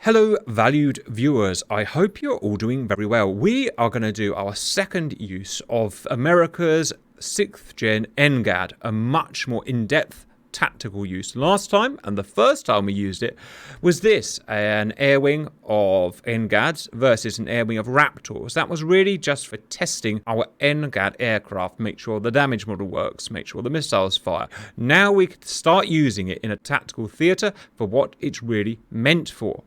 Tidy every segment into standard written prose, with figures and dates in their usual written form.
Hello valued viewers, I hope you're all doing very well. We are going to do our second use of America's 6th gen NGAD, a much more in-depth tactical use. Last time, and the first time we used it, was this, an air wing of NGADs versus an air wing of Raptors. That was really just for testing our NGAD aircraft, make sure the damage model works, make sure the missiles fire. Now we can start using it in a tactical theatre for what it's really meant for.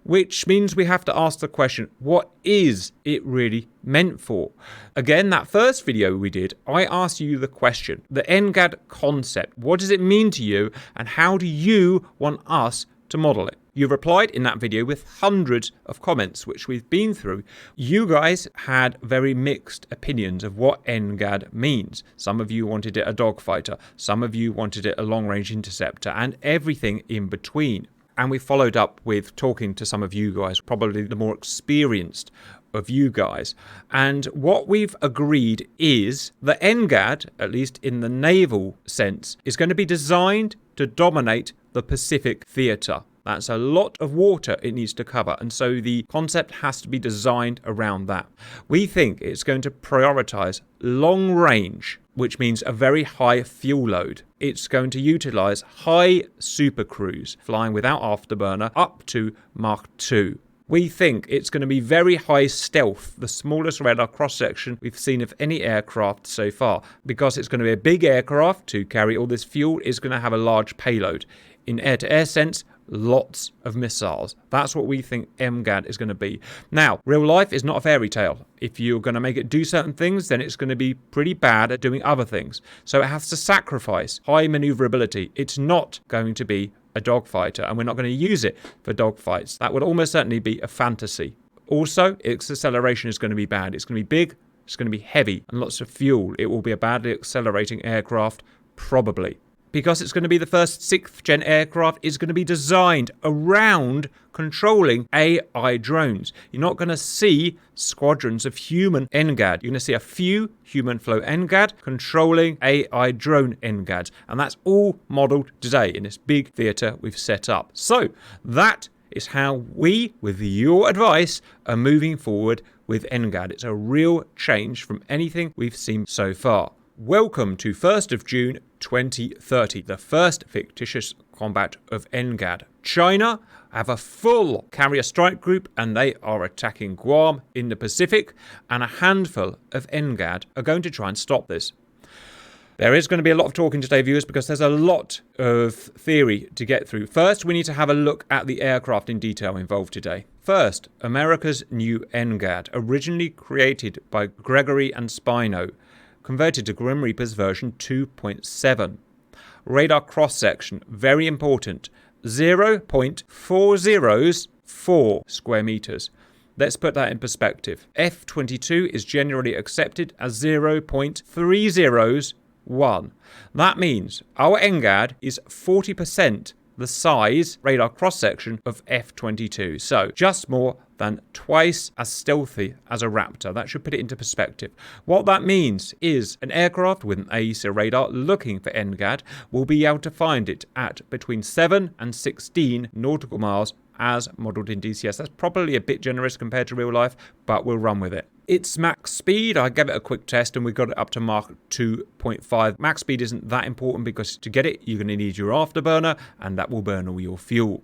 Which means we have to ask the question, what is it really meant for? Again, that first video we did, I asked you the question, the NGAD concept, what does it mean to you and how do you want us to model it? You replied in that video with hundreds of comments, which we've been through. You guys had very mixed opinions of what NGAD means. Some of you wanted it a dogfighter, some of you wanted it a long-range interceptor, and everything in between. And we followed up with talking to some of you guys, probably the more experienced of you guys. And what we've agreed is the NGAD, at least in the naval sense, is going to be designed to dominate the Pacific theatre. That's a lot of water it needs to cover, and so the concept has to be designed around that. We think it's going to prioritize long range, which means a very high fuel load. It's going to utilize high supercruise, flying without afterburner, up to Mach 2. We think it's going to be very high stealth, the smallest radar cross-section we've seen of any aircraft so far. Because it's going to be a big aircraft to carry all this fuel, it's going to have a large payload. In air-to-air sense, lots of missiles. That's what we think NGAD is going to be. Now, real life is not a fairy tale. If you're going to make it do certain things, then it's going to be pretty bad at doing other things. So it has to sacrifice high maneuverability. It's not going to be a dogfighter, and we're not going to use it for dogfights. That would almost certainly be a fantasy. Also, its acceleration is going to be bad. It's going to be big, it's going to be heavy, and lots of fuel. It will be a badly accelerating aircraft, probably. Because it's going to be the first 6th gen aircraft, is going to be designed around controlling AI drones. You're not going to see squadrons of human NGAD. You're going to see a few human flow NGAD controlling AI drone NGADs. And that's all modelled today in this big theatre we've set up. So that is how we, with your advice, are moving forward with NGAD. It's a real change from anything we've seen so far. Welcome to 1st of June 2030, the first fictitious combat of NGAD. China have a full carrier strike group and they are attacking Guam in the Pacific, and a handful of NGAD are going to try and stop this. There is going to be a lot of talking today, viewers, because there's a lot of theory to get through. First, we need to have a look at the aircraft in detail involved today. First, America's new NGAD, originally created by Gregory and Spino, converted to Grim Reaper's version 2.7. Radar cross-section, very important, 0.404 square meters. Let's put that in perspective. F-22 is generally accepted as 0.301. That means our NGAD is 40% the size radar cross-section of F-22. So just more than twice as stealthy as a Raptor. That should put it into perspective. What that means is an aircraft with an AESA radar looking for NGAD will be able to find it at between 7 and 16 nautical miles as modelled in DCS. That's probably a bit generous compared to real life, but we'll run with it. Its max speed, I gave it a quick test and we got it up to Mach 2.5. Max speed isn't that important because to get it, you're going to need your afterburner and that will burn all your fuel.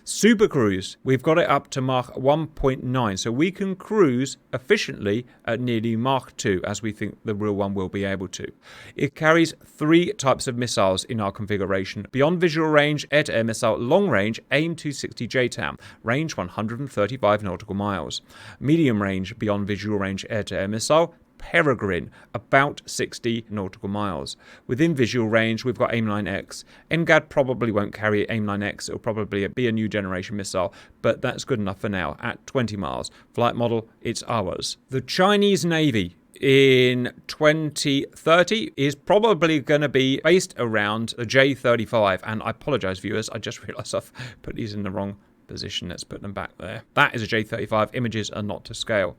Super cruise, we've got it up to Mach 1.9, so we can cruise efficiently at nearly Mach 2, as we think the real one will be able to. It carries 3 types of missiles in our configuration: beyond visual range, air-to-air missile, long range, AIM-260 JTAM, range 135 nautical miles. Medium range, beyond visual range, air-to-air missile, Peregrine, about 60 nautical miles. Within visual range, we've got AIM-9X. NGAD probably won't carry AIM-9X. It'll probably be a new generation missile, but that's good enough for now at 20 miles. Flight model, it's ours. The Chinese Navy in 2030 is probably going to be based around the J-35. And I apologize, viewers. I just realized I've put these in the wrong position. Let's put them back there. That is a J-35. Images are not to scale.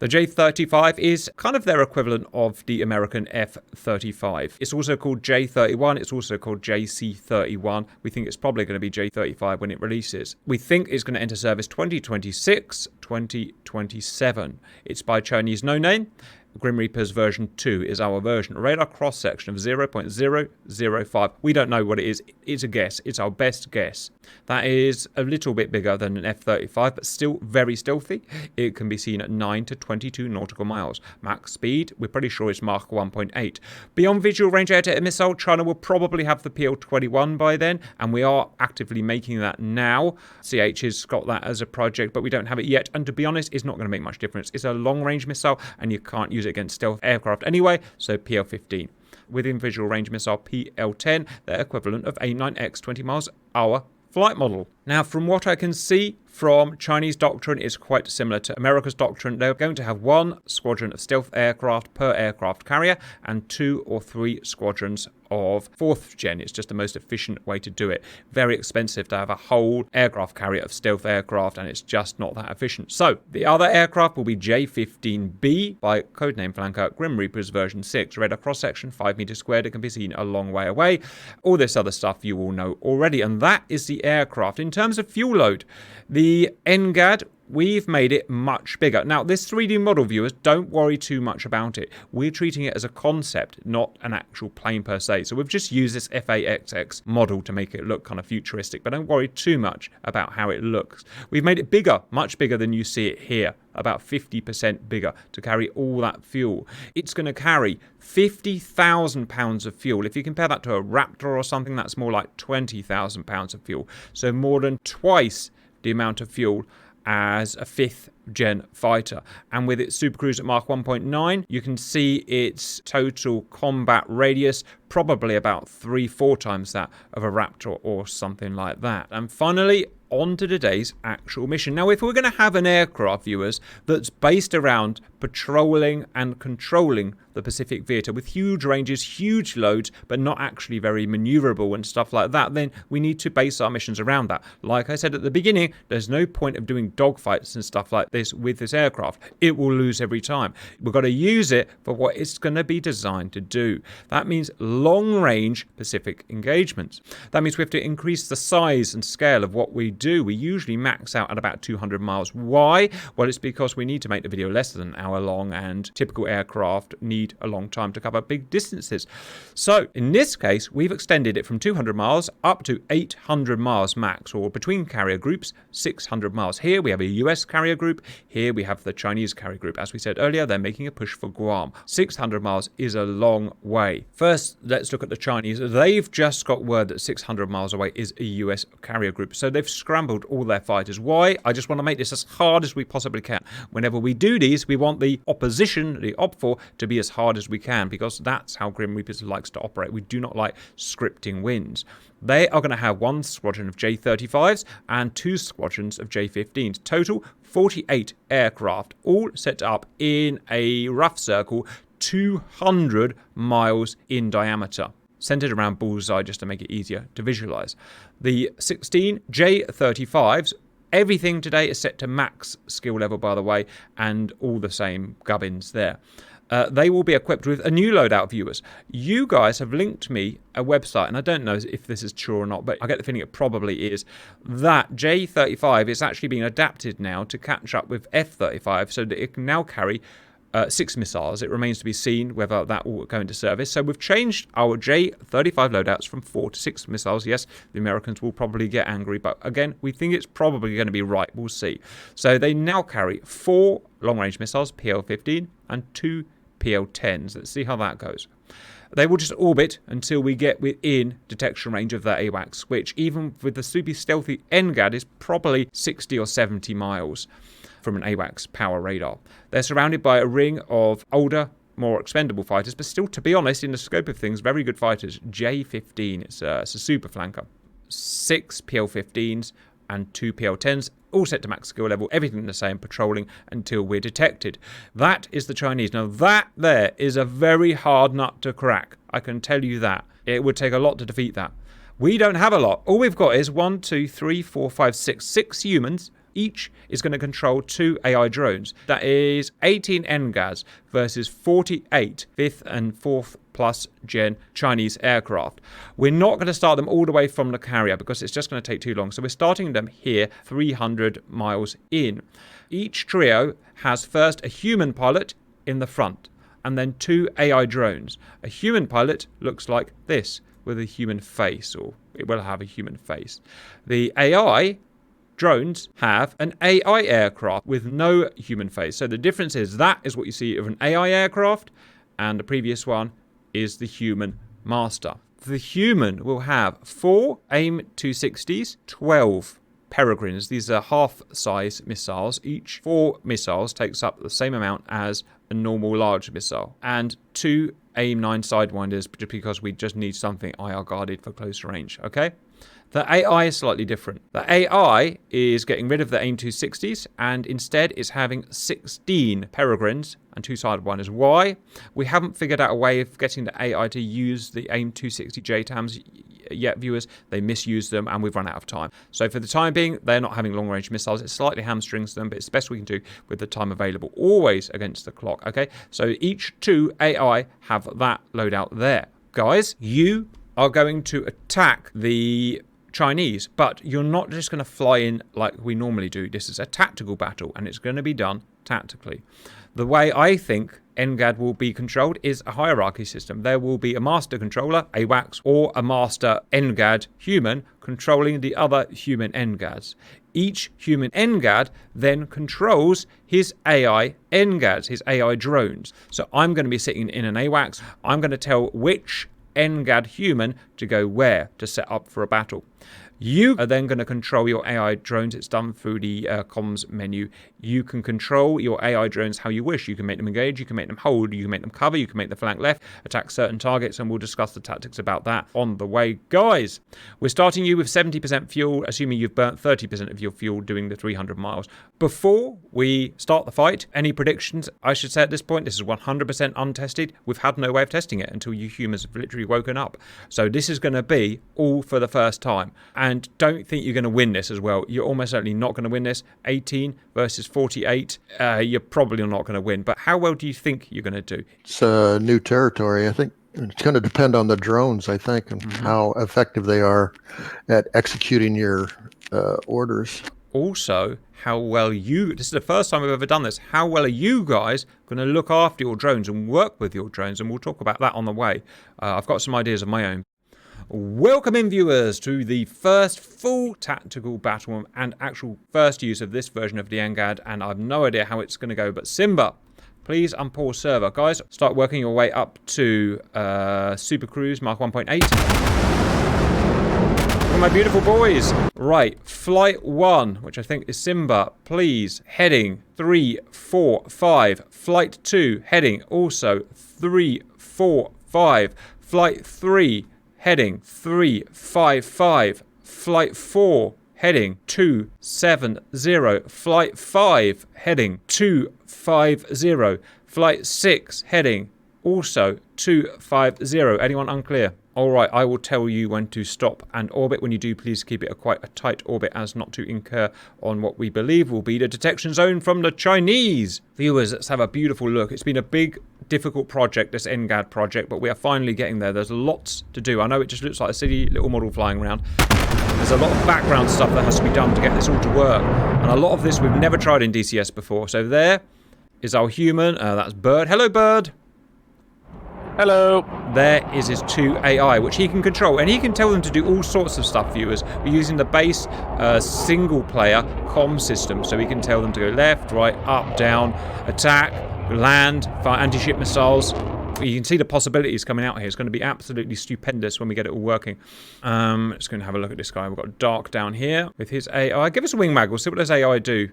The J-35 is kind of their equivalent of the American F-35. It's also called J-31. It's also called JC-31. We think it's probably going to be J-35 when it releases. We think it's going to enter service 2026, 2027. It's by Chinese no-name. Grim Reaper's version 2 is our version. A radar cross-section of 0.005. We don't know what it is. It's a guess. It's our best guess. That is a little bit bigger than an F-35, but still very stealthy. It can be seen at 9 to 22 nautical miles. Max speed, we're pretty sure it's Mach 1.8. Beyond visual range air-to-air missile, China will probably have the PL-21 by then, and we are actively making that now. CH has got that as a project, but we don't have it yet. And to be honest, it's not going to make much difference. It's a long-range missile, and you can't use it against stealth aircraft anyway, so PL-15. Within visual range missile PL-10, their equivalent of A9X 20 miles hour flight model. Now, from what I can see from Chinese doctrine, it's quite similar to America's doctrine. They're going to have 1 squadron of stealth aircraft per aircraft carrier and 2 or 3 squadrons of 4th gen. It's just the most efficient way to do it. Very expensive to have a whole aircraft carrier of stealth aircraft, and it's just not that efficient. So the other aircraft will be J-15B by codename flanker Grim Reaper's version 6. Radar cross-section 5 meters squared. It can be seen a long way away. All this other stuff you all know already, and that is the aircraft. In terms of fuel load, the NGAD, we've made it much bigger. Now, this 3D model, viewers, don't worry too much about it. We're treating it as a concept, not an actual plane per se. So we've just used this FAXX model to make it look kind of futuristic, but don't worry too much about how it looks. We've made it bigger, much bigger than you see it here, about 50% bigger to carry all that fuel. It's going to carry 50,000 pounds of fuel. If you compare that to a Raptor or something, that's more like 20,000 pounds of fuel. So more than twice the amount of fuel as a 5th gen fighter. And with its supercruise at Mach 1.9, you can see its total combat radius probably about 3-4 times that of a Raptor or something like that. And finally, on to today's actual mission. Now, if we're going to have an aircraft, viewers, that's based around patrolling and controlling the Pacific theatre with huge ranges, huge loads, but not actually very maneuverable and stuff like that, then we need to base our missions around that. Like I said at the beginning, there's no point of doing dogfights and stuff like this with this aircraft. It will lose every time. We've got to use it for what it's going to be designed to do. That means long-range Pacific engagements. That means we have to increase the size and scale of what we do. We usually max out at about 200 miles. Why? Well, it's because we need to make the video less than an hour long, and typical aircraft need a long time to cover big distances. So in this case, we've extended it from 200 miles up to 800 miles max, or between carrier groups, 600 miles. Here we have a US carrier group. Here we have the Chinese carrier group. As we said earlier, they're making a push for Guam. 600 miles is a long way. First, let's look at the Chinese. They've just got word that 600 miles away is a US carrier group. So they've scrambled all their fighters. Why? I just want to make this as hard as we possibly can. Whenever we do these, we want the opposition, the OPFOR, to be as hard as we can, because that's how Grim Reapers likes to operate. We do not like scripting wins. They are going to have 1 squadron of J-35s and 2 squadrons of J-15s. Total 48 aircraft, all set up in a rough circle 200 miles in diameter, centered around bullseye just to make it easier to visualize. The 16 J-35s, everything today is set to max skill level, by the way, and all the same gubbins there. They will be equipped with a new loadout, viewers. You guys have linked me a website, and I don't know if this is true or not, but I get the feeling it probably is, that J-35 is actually being adapted now to catch up with F-35 so that it can now carry 6 missiles. It remains to be seen whether that will go into service. So we've changed our J-35 loadouts from 4 to 6 missiles. Yes, the Americans will probably get angry, but again, we think it's probably going to be right. We'll see. So they now carry 4 long-range missiles, PL-15, and 2 PL-10s. Let's see how that goes. They will just orbit until we get within detection range of their AWACS, which even with the super stealthy NGAD is probably 60 or 70 miles from an AWACS power radar. They're surrounded by a ring of older, more expendable fighters, but still, to be honest, in the scope of things, very good fighters. J-15, it's a super flanker. 6 PL-15s and 2 PL-10s, all set to max skill level, everything the same, patrolling until we're detected. That is the Chinese. Now that there is a very hard nut to crack. I can tell you that. It would take a lot to defeat that. We don't have a lot. All we've got is 1, 2, 3, 4, 5, 6. 6 humans. Each is going to control 2 AI drones. That is 18 NGADs versus 48 5th and 4th plus gen Chinese aircraft. We're not going to start them all the way from the carrier because it's just going to take too long. So we're starting them here 300 miles in. Each trio has first a human pilot in the front and then 2 AI drones. A human pilot looks like this with a human face, or it will have a human face. The AI drones have an AI aircraft with no human face. So the difference is that is what you see of an AI aircraft, and the previous one is the human master. The human will have 4 AIM-260s, 12 Peregrines. These are half-size missiles. Each 4 missiles takes up the same amount as a normal large missile, and 2 AIM-9 Sidewinders, just because we just need something IR guarded for close range, okay? The AI is slightly different. The AI is getting rid of the AIM-260s and instead is having 16 Peregrines and 2 Sidewinders. Why? We haven't figured out a way of getting the AI to use the AIM-260 JTAMs yet, viewers. They misuse them and we've run out of time. So for the time being, they're not having long-range missiles. It slightly hamstrings them, but it's the best we can do with the time available. Always against the clock, okay? So each 2 AI have that loadout there. Guys, you are going to attack the Chinese, but you're not just going to fly in like we normally do. This is a tactical battle and it's going to be done tactically. The way I think NGAD will be controlled is a hierarchy system. There will be a master controller, a FAXX, or a master NGAD human controlling the other human NGADs. Each human NGAD then controls his AI NGADs, his AI drones. So I'm going to be sitting in an AWACS. I'm going to tell which NGAD human to go where to set up for a battle. You are then going to control your AI drones. It's done through the comms menu. You can control your AI drones how you wish. You can make them engage, you can make them hold, you can make them cover, you can make the flank left, attack certain targets, and we'll discuss the tactics about that on the way. Guys, we're starting you with 70% fuel, assuming you've burnt 30% of your fuel doing the 300 miles. Before we start the fight, any predictions? I should say at this point, this is 100% untested. We've had no way of testing it until you humans have literally woken up. So this is going to be all for the first time. And don't think you're going to win this as well. You're almost certainly not going to win this. 18 versus 48. You're probably not going to win. But how well do you think you're going to do? It's new territory. I think it's going to depend on the drones, I think, and how effective they are at executing your orders. Also, how well this is the first time we've ever done this, how well are you guys going to look after your drones and work with your drones? And we'll talk about that on the way. I've got some ideas of my own. Welcome in, viewers, to the first full tactical battle and actual first use of this version of the NGAD, and I've no idea how it's going to go, but Simba, please unpause server. Guys, start working your way up to Super Cruise Mark 1.8. Look at my beautiful boys. Right, Flight 1, which I think is Simba, please, heading 345. Flight 2, heading also 345. Flight 3, heading 355. Flight 4, heading 270. Flight 5, heading 250. Flight 6, heading also 250. Anyone unclear? All right, I will tell you when to stop and orbit. When you do, please keep it quite a tight orbit as not to incur on what we believe will be the detection zone from the Chinese. Viewers, let's have a beautiful look. It's been a big, difficult project, this NGAD project, but we are finally getting there. There's lots to do. I know it just looks like a silly little model flying around. There's a lot of background stuff that has to be done to get this all to work. And a lot of this we've never tried in DCS before. So there is our human. That's Bird. Hello, Bird. Hello. There is his 2 AI, which he can control, and he can tell them to do all sorts of stuff, viewers. We're using the base single-player comm system, so we can tell them to go left, right, up, down, attack, land, fire anti-ship missiles. You can see the possibilities coming out here. It's going to be absolutely stupendous when we get it all working. Let's go and have a look at this guy. We've got Dark down here with his AI. Give us a wing mag. We'll see what his AI do.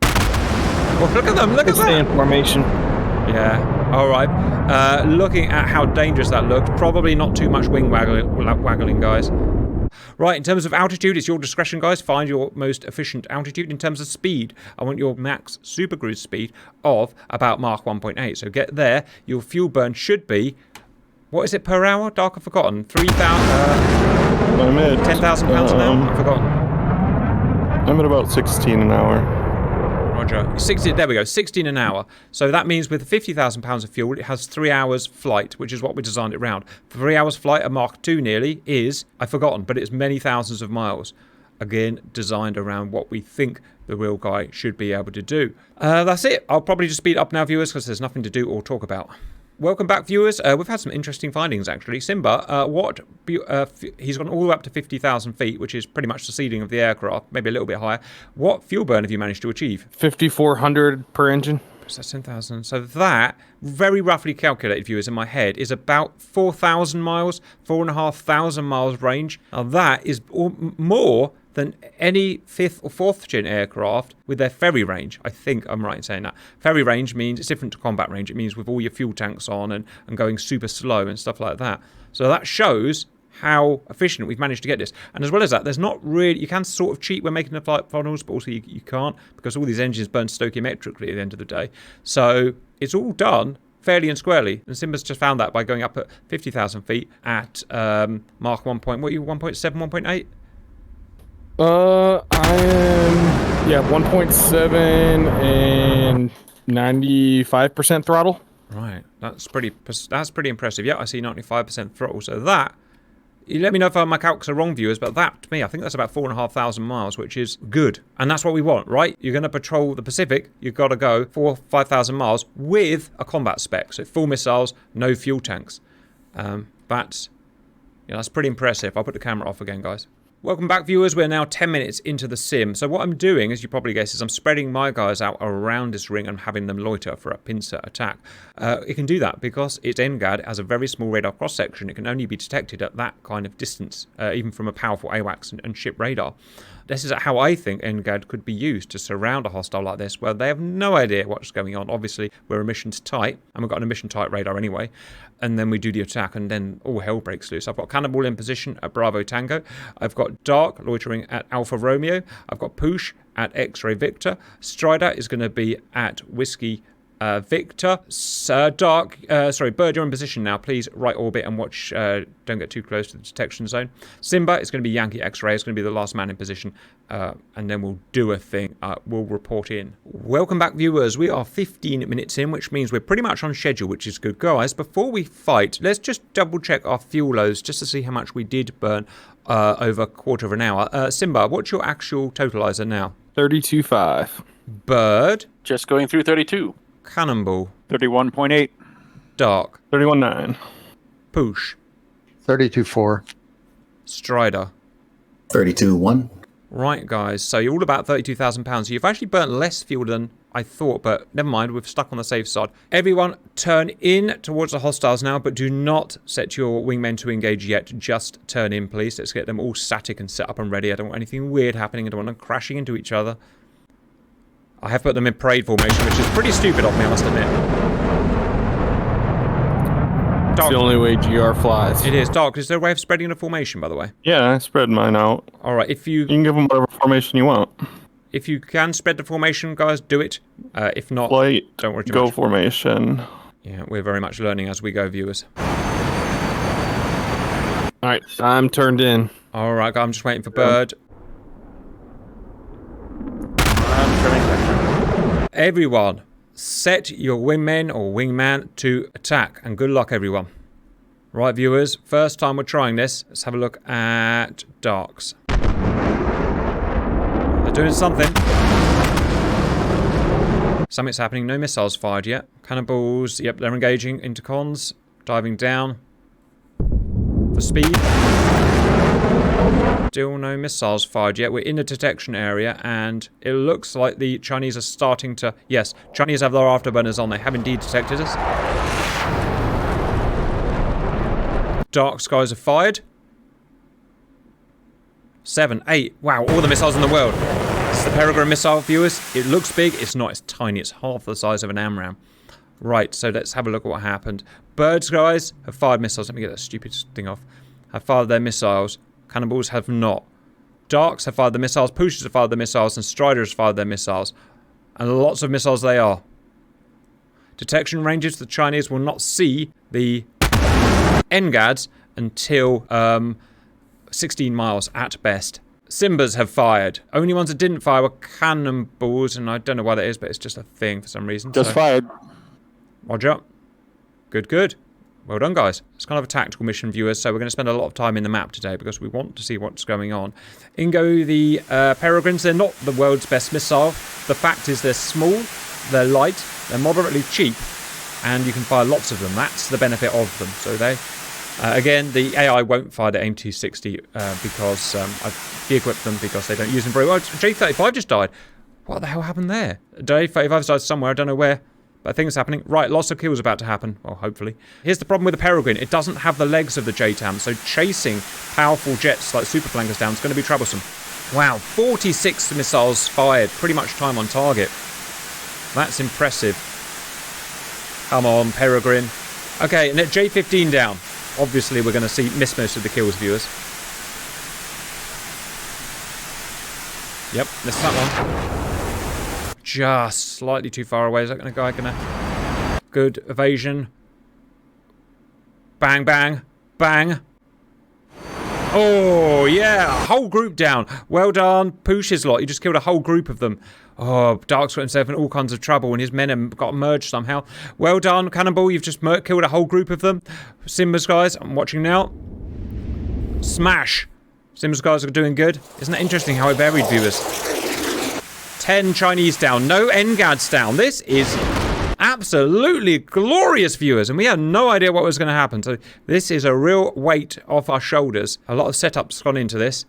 Oh, look at them. Look at that. It's the information. Yeah. All right. Looking at how dangerous that looked, probably not too much wing waggling, guys. Right, in terms of altitude, it's your discretion, guys. Find your most efficient altitude. In terms of speed, I want your max super cruise speed of about Mach 1.8. So get there. Your fuel burn should be What is it per hour? Dark, I've forgotten. 3,000... I'm at... 10,000 pounds an hour? I've forgotten. I'm at about 16 an hour. Roger. 60, there we go, 16 an hour. So that means with 50,000 pounds of fuel, it has 3 hours flight, which is what we designed it around. 3 hours flight, a Mark II nearly, is, I've forgotten, but it's many thousands of miles. Again, designed around what we think the real guy should be able to do. That's it. I'll probably just speed up now, viewers, because there's nothing to do or talk about. Welcome back, viewers. We've had some interesting findings, actually. Simba, he's gone all the way up to 50,000 feet, which is pretty much the ceiling of the aircraft, maybe a little bit higher. What fuel burn have you managed to achieve? 5,400 per engine. So that's 10,000. So that, very roughly calculated, viewers, in my head, is about 4,000 miles, 4,500 miles range. Now that is more than any 5th or 4th gen aircraft with their ferry range. I think I'm right in saying that. Ferry range means it's different to combat range. It means with all your fuel tanks on and going super slow and stuff like that. So that shows how efficient we've managed to get this. And as well as that, there's not really... You can sort of cheat when making the flight funnels, but also you can't, because all these engines burn stoichiometrically at the end of the day. So it's all done fairly and squarely. And Simba's just found that by going up at 50,000 feet at Mark 1. What are you, 1.7, 1.8? I am, 1.7 and 95% throttle. Right, that's pretty impressive. Yeah, I see 95% throttle. So that, you let me know if my calcs are wrong, viewers, but that, to me, I think that's about 4,500 miles, which is good. And that's what we want, right? You're going to patrol the Pacific, you've got to go 5,000 miles with a combat spec. So full missiles, no fuel tanks. That's pretty impressive. I'll put the camera off again, guys. Welcome back, viewers. We're now 10 minutes into the sim. So what I'm doing, as you probably guessed, is I'm spreading my guys out around this ring and having them loiter for a pincer attack. It can do that because its NGAD has a very small radar cross-section. It can only be detected at that kind of distance, even from a powerful AWACS and ship radar. This is how I think NGAD could be used to surround a hostile like this, where they have no idea what's going on. Obviously, we're emissions tight, and we've got an emission tight radar anyway. And then we do the attack, and then all hell breaks loose. I've got Cannibal in position at Bravo Tango. I've got Dark loitering at Alpha Romeo. I've got Poosh at X-Ray Victor. Strider is going to be at Whiskey Victor. Bird, you're in position now. Please right orbit and watch. Don't get too close to the detection zone. Simba is going to be Yankee X-Ray. It's going to be the last man in position. And then we'll do a thing. We'll report in. Welcome back, viewers. We are 15 minutes in, which means we're pretty much on schedule, which is good. Guys, before we fight, let's just double check our fuel loads just to see how much we did burn over a quarter of an hour. Simba, what's your actual totalizer now? 32.5. Bird. Just going through 32. Cannonball. 31.8. Dark. 31.9. Poosh. 32.4. Strider. 32.1. Right, guys. So you're all about 32,000 pounds. You've actually burnt less fuel than I thought, but never mind. We've stuck on the safe side. Everyone, turn in towards the hostiles now, but do not set your wingmen to engage yet. Just turn in, please. Let's get them all static and set up and ready. I don't want anything weird happening. I don't want them crashing into each other. I have put them in parade formation, which is pretty stupid of me, I must admit. It's the only way GR flies. It is. Dark, is there a way of spreading the formation, by the way? Yeah, I spread mine out. All right, if you... You can give them whatever formation you want. If you can spread the formation, guys, do it. If not, Flight, don't worry too go much. formation. Yeah, we're very much learning as we go, viewers. Alright, I'm turned in. All right, I'm just waiting for Bird. I'm turning back. Everyone, set your wingmen or wingman to attack, and good luck, everyone. Right, viewers, first time we're trying this. Let's have a look at Darks. They're doing something. Something's happening. No missiles fired yet. Cannonballs. Yep, they're engaging into cons. Diving down. For speed. Still no missiles fired yet. We're in the detection area, and it looks like the Chinese are starting to... Yes, Chinese have their afterburners on. They have indeed detected us. Dark skies are fired. 7, 8. Wow, all the missiles in the world. This is the Peregrine missile, viewers. It looks big. It's not. It's tiny. It's half the size of an AMRAAM. Right, so let's have a look at what happened. Birds, guys, have fired missiles. Let me get that stupid thing off. Have fired their missiles. Cannonballs have not. Darks have fired the missiles. Pushers have fired the missiles. And Striders have fired their missiles. And lots of missiles they are. Detection ranges. The Chinese will not see the NGADs until 16 miles at best. Simbas have fired. Only ones that didn't fire were cannonballs, and I don't know why that is, but it's just a thing for some reason. Just fired. Roger. Good. Well done, guys. It's kind of a tactical mission, viewers, so we're going to spend a lot of time in the map today because we want to see what's going on. In go the Peregrines. They're not the world's best missile. The fact is they're small, they're light, they're moderately cheap, and you can fire lots of them. That's the benefit of them. So they... again, the AI won't fire the AIM-260 because I've de-equipped them because they don't use them very well. J-35 just died. What the hell happened there? J-35's died somewhere, I don't know where. But I think it's happening. Right, lots of kills about to happen. Well, hopefully. Here's the problem with the Peregrine. It doesn't have the legs of the JTAM, so chasing powerful jets like super flankers down is going to be troublesome. Wow, 46 missiles fired. Pretty much time on target. That's impressive. Come on, Peregrine. Okay, and at J-15 down. Obviously, we're going to miss most of the kills, viewers. Yep, missed that one. Just slightly too far away. Is that guy gonna... Good evasion. Bang, bang, bang. Oh, yeah. Whole group down. Well done. Poosh's lot. You just killed a whole group of them. Oh, Dark's got himself in all kinds of trouble and his men have got merged somehow. Well done, Cannonball. You've just killed a whole group of them. Simba's guys, I'm watching now. Smash. Simba's guys are doing good. Isn't that interesting how it varied, viewers? 10 Chinese down. No NGADs down. This is absolutely glorious, viewers. And we had no idea what was going to happen. So this is a real weight off our shoulders. A lot of setups gone into this.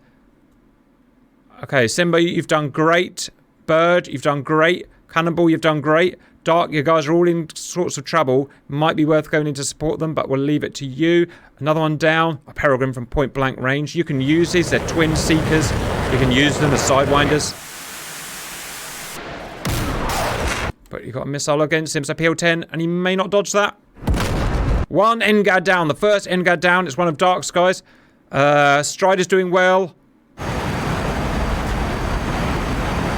Okay, Simba, you've done great. Bird, you've done great. Cannonball, you've done great. Dark, you guys are all in sorts of trouble. Might be worth going in to support them, but we'll leave it to you. Another one down. A Peregrine from point blank range. You can use these. They're twin seekers. You can use them as sidewinders. But you've got a missile against him. So PL-10, and he may not dodge that. One NGAD down. The first NGAD down. It's one of Dark's guys. Strider's doing well.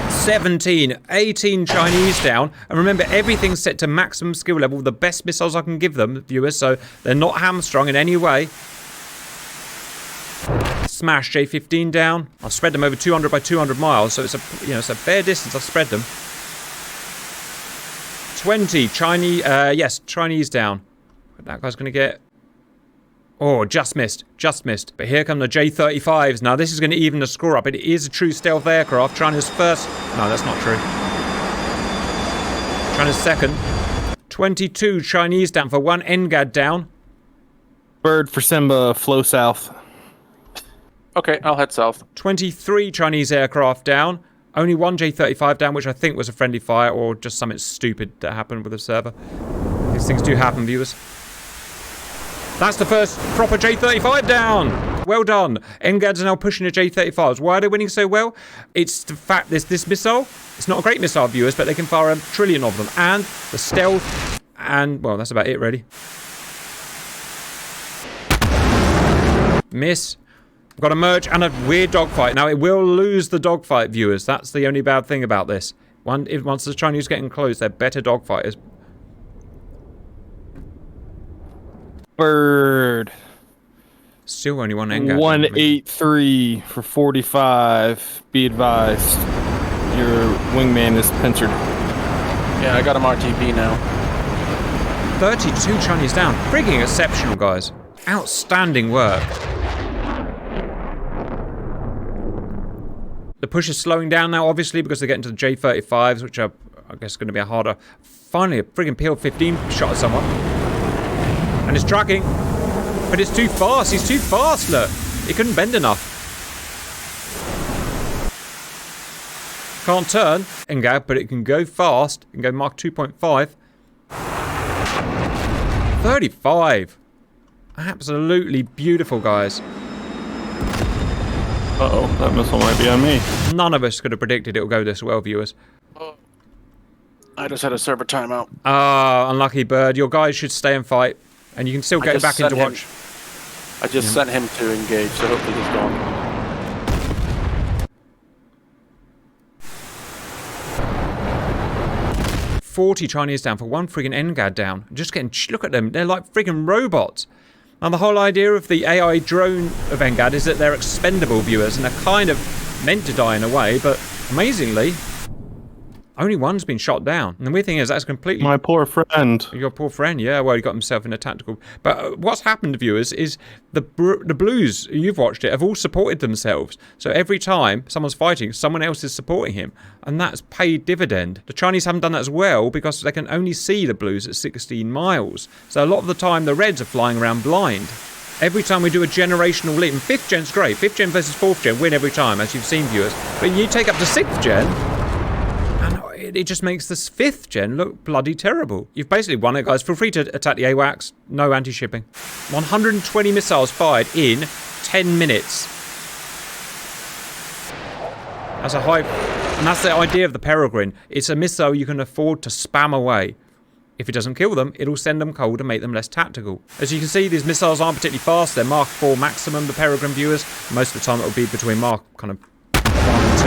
17, 18 Chinese down. And remember, everything's set to maximum skill level. The best missiles I can give them, viewers, so they're not hamstrung in any way. Smash J-15 down. I've spread them over 200 by 200 miles, so it's it's a fair distance. I've spread them. 20 Chinese, Chinese down. That guy's going to get... Oh, just missed. But here come the J-35s. Now, this is going to even the score up. It is a true stealth aircraft. China's first... No, that's not true. China's second. 22 Chinese down for one NGAD down. Bird for Simba, flow south. Okay, I'll head south. 23 Chinese aircraft down. Only one J-35 down, which I think was a friendly fire or just something stupid that happened with the server. These things do happen, viewers. That's the first proper J-35 down. Well done. NGADs are now pushing the J-35s. Why are they winning so well? It's the fact this missile, it's not a great missile, viewers, but they can fire a trillion of them. And the stealth, and, well, that's about it, really. Miss. We've got a merge and a weird dogfight. Now, it will lose the dogfight, viewers. That's the only bad thing about this. Once the Chinese getting close, they're better dogfighters. Bird. Still only one NGAD. 183 for 45. Be advised, your wingman is pincered. Yeah, I got him RTB now. 32 Chinese down. Frigging exceptional, guys. Outstanding work. The push is slowing down now, obviously, because they're getting to the J-35s, which are, I guess, going to be a harder... Finally, a friggin' PL-15 shot at someone. And it's tracking. But it's too fast. He's too fast, look. He couldn't bend enough. Can't turn, NGAD, but it can go fast. It can go Mach 2.5. 35. Absolutely beautiful, guys. Uh-oh, that missile might be on me. None of us could have predicted it would go this well, viewers. I just had a server timeout. Ah, unlucky bird. Your guys should stay and fight. And you can still get back in to watch. I just sent him to engage, so hopefully he's gone. ...40 Chinese down for one friggin' NGAD down. Just getting... Look at them. They're like friggin' robots. And the whole idea of the AI drone of NGAD is that they're expendable, viewers, and they're kind of meant to die in a way, but amazingly, only one's been shot down. And the weird thing is that's completely... My poor friend. Your poor friend, yeah, well, he got himself in a tactical... But what's happened, viewers, is the Blues, you've watched it, have all supported themselves. So every time someone's fighting, someone else is supporting him. And that's paid dividend. The Chinese haven't done that as well because they can only see the Blues at 16 miles. So a lot of the time, the Reds are flying around blind. Every time we do a generational leap, and 5th gen's great. 5th gen versus 4th gen win every time, as you've seen, viewers. But you take up to 6th gen... it just makes this 5th gen look bloody terrible. You've basically won it, guys. Feel free to attack the AWACS. No anti-shipping. 120 missiles fired in 10 minutes. That's a high... And that's the idea of the Peregrine. It's a missile you can afford to spam away. If it doesn't kill them, it'll send them cold and make them less tactical. As you can see, these missiles aren't particularly fast. They're Mark 4 maximum, the Peregrine, viewers. Most of the time it'll be between Mark kind of 1 and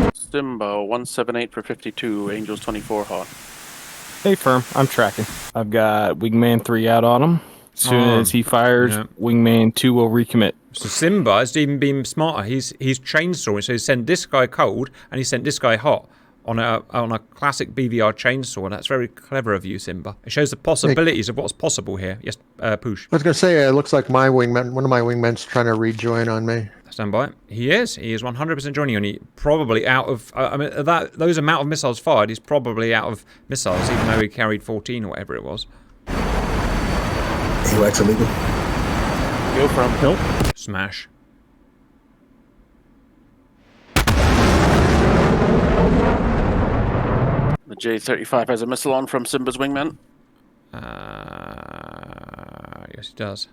2. Simba 178 for 52, Angels 24 hot. Hey, firm. I'm tracking. I've got Wingman 3 out on him. As soon as he fires, Wingman 2 will recommit. So Simba has even been smarter. He's chainsawing. So he sent this guy cold and he sent this guy hot on a classic BVR chainsaw. And that's very clever of you, Simba. It shows the possibilities of what's possible here. Yes, Poosh. I was going to say, it looks like my wingman, one of my wingmen's trying to rejoin on me. Stand by. He is 100% joining you, and he probably out of... I mean, those amount of missiles fired, he's probably out of missiles, even though he carried 14 or whatever it was. AWACS illegal. Go from. Nope. Smash. The J-35 has a missile on from Simba's wingman. Yes, he does.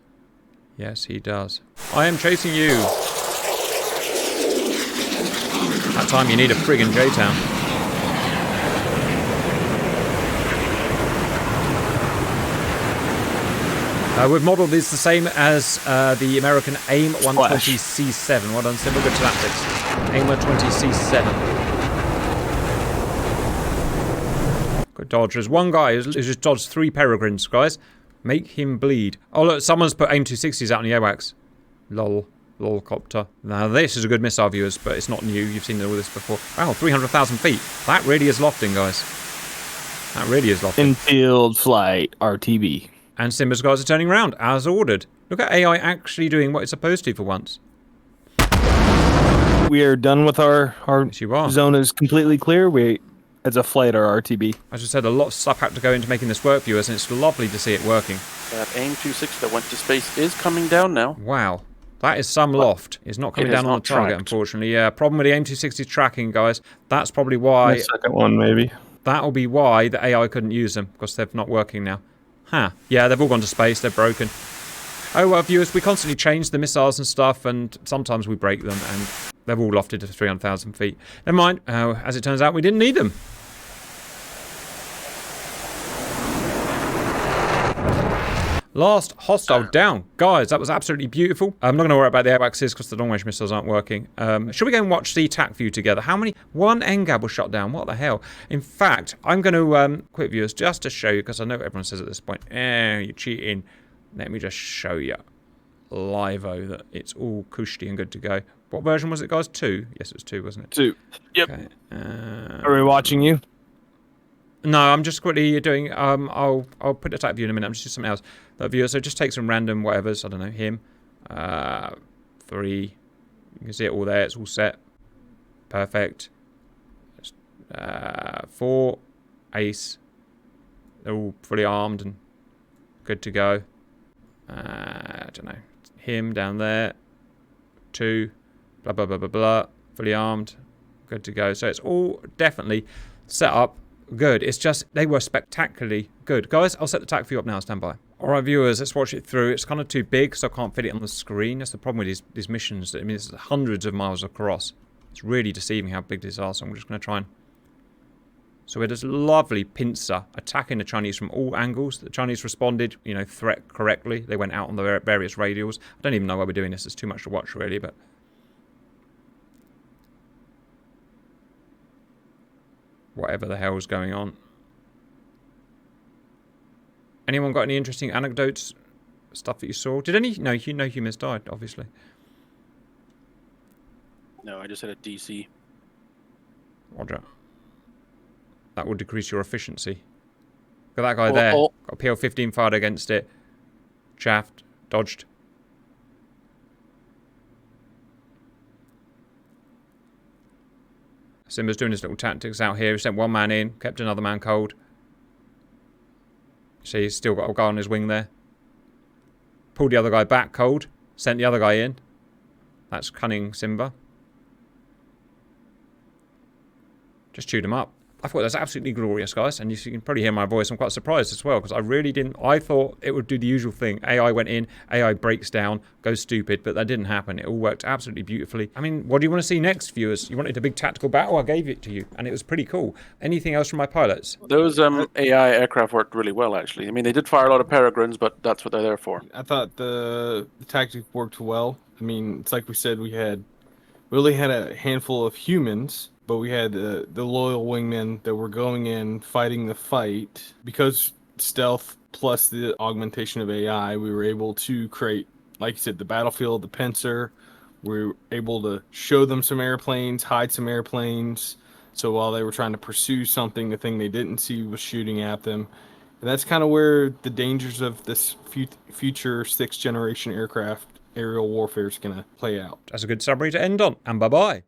Yes, he does. I am chasing you. That time you need a friggin' J-Town. We've modelled this the same as the American AIM 120C7. Well done, Simba. Good tactics. AIM 120C7. Good dodge. There's one guy who's just dodged 3 Peregrines, guys. Make him bleed. Oh, look, someone's put AIM 260s out on the AWACS. Lol. Lolcopter. Now, this is a good missile, viewers, but it's not new. You've seen all this before. Wow, 300,000 feet. That really is lofting, guys. That really is lofting. In-field flight, RTB. And Simba's guys are turning around, as ordered. Look at AI actually doing what it's supposed to for once. We are done with our Yes, you are. zone is completely clear. It's a flight, our RTB. As I said, a lot of stuff had to go into making this work, viewers, and it's lovely to see it working. That AIM 26 that went to space is coming down now. Wow. That is some loft. It's not coming down on the target, unfortunately. Yeah, problem with the AIM 260 tracking, guys. That's probably why... The second one, maybe. That'll be why the AI couldn't use them, because they're not working now. Huh. Yeah, they've all gone to space. They're broken. Oh, well, viewers, we constantly change the missiles and stuff, and sometimes we break them, and they've all lofted to 300,000 feet. Never mind. As it turns out, we didn't need them. Last hostile down. Guys, that was absolutely beautiful. I'm not going to worry about the AWACSs because the long-range missiles aren't working. Should we go and watch the attack view together? How many? 1 NGAD was shot down. What the hell? In fact, I'm going to quit viewers just to show you, because I know everyone says at this point, you're cheating. Let me just show you live-o that it's all cushy and good to go. What version was it, guys? 2? Yes, it was 2, wasn't it? 2. Yep. Okay. Are we watching you? No, I'm just quickly doing, I'll put the attack view in a minute. I'm just doing something else. That viewer, so just take some random whatevers. I don't know, him. 3. You can see it all there. It's all set. Perfect. 4. Ace. They're all fully armed and good to go. I don't know. Him down there. 2. Blah, blah, blah, blah, blah. Fully armed. Good to go. So it's all definitely set up. Good. It's just they were spectacularly good. Guys, I'll set the attack view up now. Stand by. Alright, viewers, let's watch it through. It's kind of too big, so I can't fit it on the screen. That's the problem with these missions. I mean, it's hundreds of miles across. It's really deceiving how big these are, so I'm just going to try and... So we had this lovely pincer attacking the Chinese from all angles. The Chinese responded, you know, threat correctly. They went out on the various radials. I don't even know why we're doing this. It's too much to watch, really, but... Whatever the hell's going on. Anyone got any interesting anecdotes stuff that you saw. Did any? No, you know humans died, obviously. No, I just had a DC. Roger. That will decrease your efficiency. Got that guy there. Got a PL-15 fired against it. Shaft. Dodged. Simba's doing his little tactics out here. He sent one man in. Kept another man cold. See, he's still got a guy on his wing there. Pulled the other guy back cold. Sent the other guy in. That's cunning Simba. Just chewed him up. I thought that was absolutely glorious, guys. And you can probably hear my voice. I'm quite surprised as well, because I really didn't... I thought it would do the usual thing. AI went in, AI breaks down, goes stupid, but that didn't happen. It all worked absolutely beautifully. I mean, what do you want to see next, viewers? You wanted a big tactical battle? I gave it to you, and it was pretty cool. Anything else from my pilots? Those AI aircraft worked really well, actually. I mean, they did fire a lot of peregrines, but that's what they're there for. I thought the tactic worked well. I mean, it's like we said, we only had a handful of humans, but we had the loyal wingmen that were going in, fighting the fight. Because stealth plus the augmentation of AI, we were able to create, like you said, the battlefield, the pincer. We were able to show them some airplanes, hide some airplanes. So while they were trying to pursue something, the thing they didn't see was shooting at them. And that's kind of where the dangers of this future 6th generation aircraft aerial warfare is going to play out. That's a good summary to end on, and bye-bye.